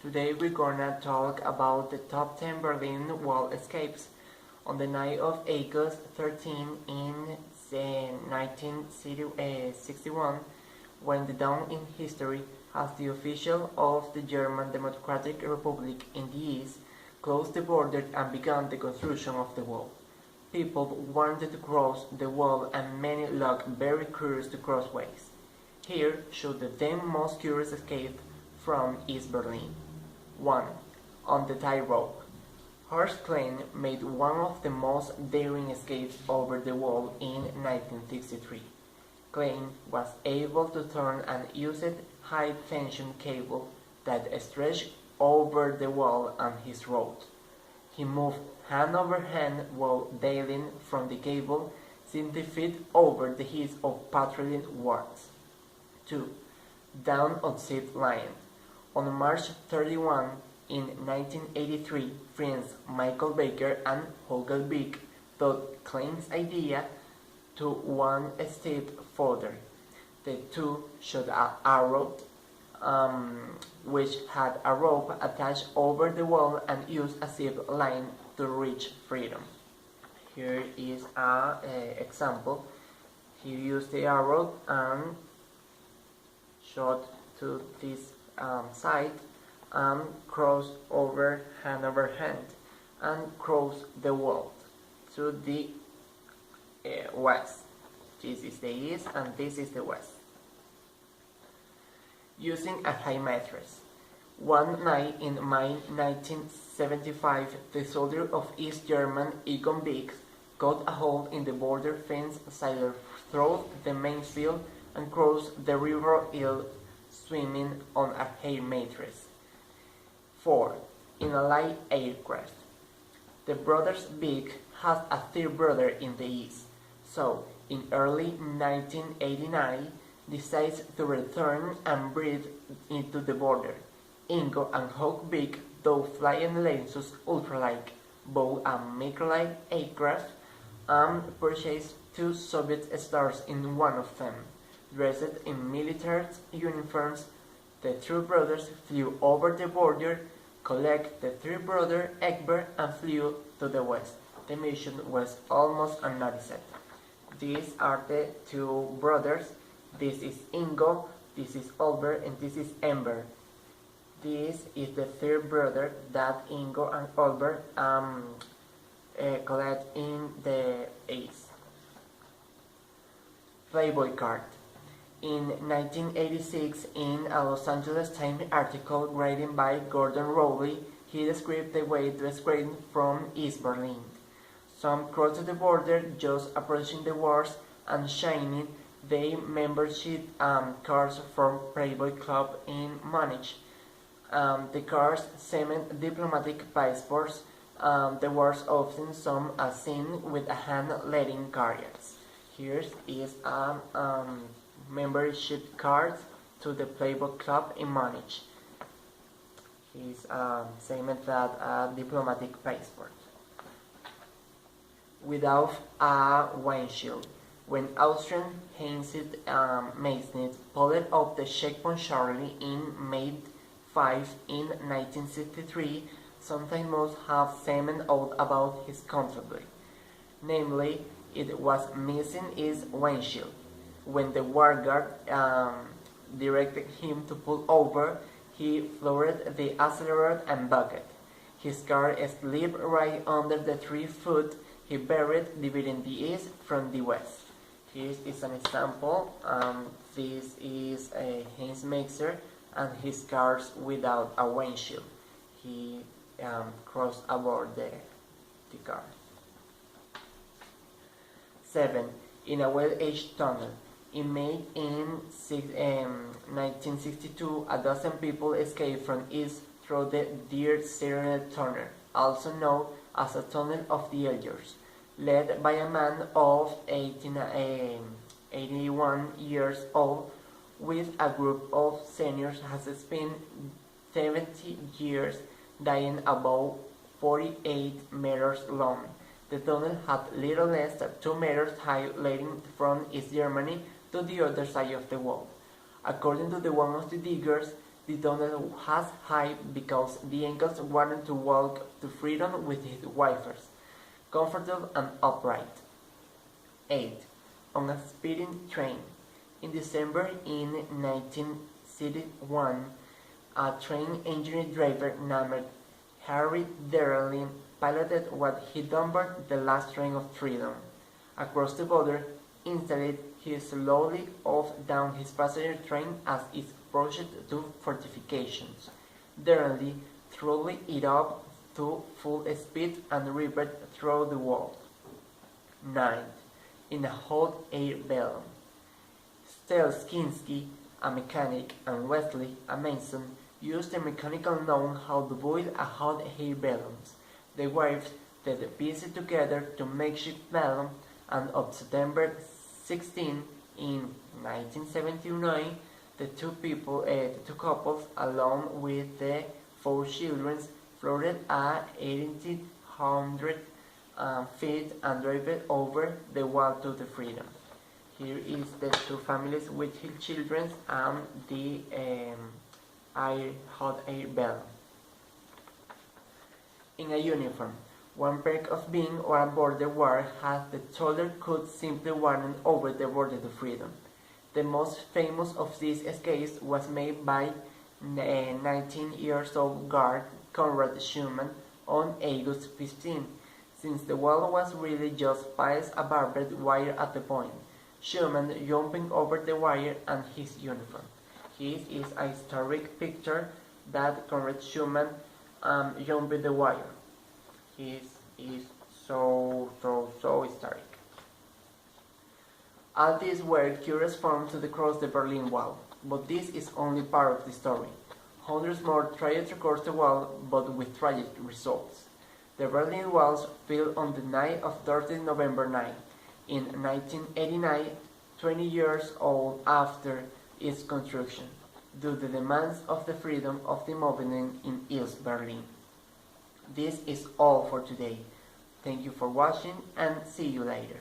Today we're gonna talk about the top 10 Berlin Wall escapes. On the night of August 13 in 1961, when the dawn in history as the official of the German Democratic Republic in the east closed the border and began the construction of the wall. People wanted to cross the wall and many looked very curious to crossways. Here should the 10 most curious escapes from East Berlin. 1. On the tightrope. Horst Klein made one of the most daring escapes over the wall in 1963. Klein was able to turn an used high-tension cable that stretched over the wall on his road. He moved hand over hand while dangling from the cable 60 feet over the heads of patrolling wards. 2. Down on zip line. On March 31 in 1983, friends Michael Baker and Holger Beek thought Klein's idea to one step further. The two shot an arrow, which had a rope attached over the wall and used a zip line to reach freedom. Here is an example. He used the arrow and shot to this side and crossed over hand and crossed the wall to the west. This is the east and this is the west. Using a high mattress. One night in May 1975, the soldier of East German Egon Beek got a hole in the border fence, sailed through the main field and crossed the river Ill swimming on a hay mattress. 4. In a light aircraft. The brothers Beek had a third brother in the east, so in early 1989 decides to return and breathe into the border. Ingo and Hawk Beek, though flying Lexus ultralight, bought a microlight aircraft and purchased 2 Soviet stars in one of them. Dressed in military uniforms, the 3 brothers flew over the border, collected the 3rd brother Egbert, and flew to the west. The mission was almost unnoticed. These are the 2 brothers. This is Ingo, this is Albert, and this is Ember. This is the 3rd brother that Ingo and Albert collect in the east. Playboy card. In 1986, in a Los Angeles Times article written by Gordon Rowley, he described the way to escape from East Berlin. Some crossed the border just approaching the walls and shining their membership cards from Playboy Club in Munich. The cards seemed diplomatic passports. The words often some are seen with a hand leading carriers. Here is a membership card to the Playboy Club in Munich. He's saying that a diplomatic passport. Without a windshield. When Austrian Heinrich Meissner pulled up the checkpoint Charlie in May 5 in 1963, something must have seemed odd about his conduct. Namely, it was missing his windshield. When the war guard directed him to pull over, he floored the accelerator and bucket. His car slipped right under the 3 foot he buried, dividing the east from the west. Here is an example. This is a Heinz Mixer and his cars without a windshield. He crossed aboard the car. 7. In a well-aged tunnel. In May 1962, a dozen people escaped from east through the Deer Serenade Tunnel, also known as a Tunnel of the Elders, led by a man of 81 years old with a group of seniors has spent 70 years dying about 48 meters long. The tunnel had little less than 2 meters high leading from East Germany to the other side of the wall. According to one of the diggers, The tunnel has height because the Incas wanted to walk to freedom with his wafers, comfortable and upright. 8. On a speeding train. In December in 1961, a train engine driver named Harry Derlin piloted what he dubbed the last train of freedom. Across the border, instead he slowly off down his passenger train as it approached two fortifications. Derlin throttled it up to full speed and ripped through the wall. 9. In a hot air balloon. Stelskinsky, a mechanic, and Wesley, a mason, used the mechanical know-how to build a hot air balloon. They waved the pieces together to makeshift balloon, and on September 16, in 1979, the two couples, along with the 4 children, floated at 1,800 feet and drove over the wall to the freedom. Here is the two families with his children and the hot air balloon. In a uniform, one perk of being on a border war has the soldier could simply run over the border to freedom. The most famous of these escapes was made by 19-year-old guard Conrad Schumann on August 15. Since the wall was really just piles of barbed wire at the point, Schumann jumping over the wire and his uniform. Here is a historic picture that Conrad Schumann jumping the wire. He is so historic. All these were curious forms to cross the Berlin Wall, but this is only part of the story. Hundreds more tried to cross the wall, but with tragic results. The Berlin Walls fell on the night of Thursday, November 9, in 1989, 20 years old after its construction, due to the demands of the freedom of the movement in East Berlin. This is all for today. Thank you for watching and see you later.